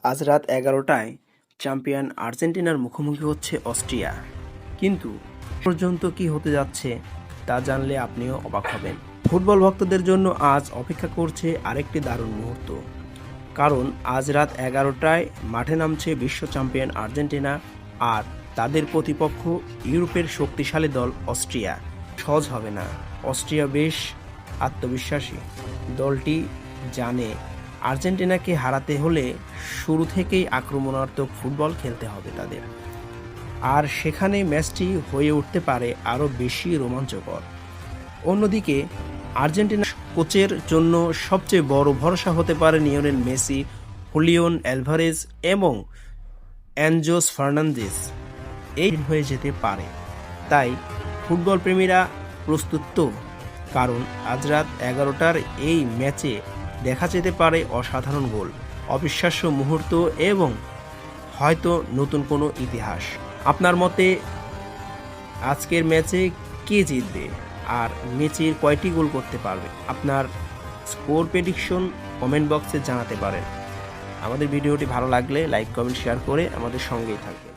আজ রাত ১১টায় চ্যাম্পিয়ন আর্জেন্টিনার মুখোমুখি হচ্ছে অস্ট্রিয়া। কিন্তু পর্যন্ত কি হতে যাচ্ছে তা জানলে আপনিও অবাক হবেন। ফুটবল ভক্তদের জন্য আজ অপেক্ষা করছে আরেকটি দারুণ মুহূর্ত। কারণ আজ রাত ১১টায় মাঠে নামছে বিশ্ব চ্যাম্পিয়ন আর্জেন্টিনা, আর তাদের প্রতিপক্ষ ইউরোপের শক্তিশালী দল অস্ট্রিয়া। সহজ হবে না। অস্ট্রিয়া বেশ আত্মবিশ্বাসী। দলটি জানে আর্জেন্টিনাকে হারাতে হলে শুরু থেকেই আক্রমণাত্মক ফুটবল খেলতে হবে তাদের, আর সেখানে ম্যাচটি হয়ে উঠতে পারে আরও বেশি রোমাঞ্চকর। অন্যদিকে আর্জেন্টিনা কোচের জন্য সবচেয়ে বড় ভরসা হতে পারে লিওনেল মেসি, হুলিয়ান অ্যালভারেজ এবং অ্যানজো ফার্নান্দেজ। এই হয়ে যেতে পারে। তাই ফুটবল প্রেমীরা প্রস্তুত তো? কারণ আজ রাত ১১টার এই ম্যাচে দেখা যেতে পারে অসাধারণ গোল, অবিশ্বাস্য মুহূর্ত এবং হয়তো নতুন কোনো ইতিহাস। আপনার মতে আজকের ম্যাচে কে জিতবে আর ম্যাচের কয়টি গোল করতে পারবে? আপনার স্কোর প্রেডিকশন কমেন্ট বক্সে জানাতে পারেন। আমাদের ভিডিওটি ভালো লাগলে লাইক, কমেন্ট, শেয়ার করে আমাদের সঙ্গেই থাকবেন।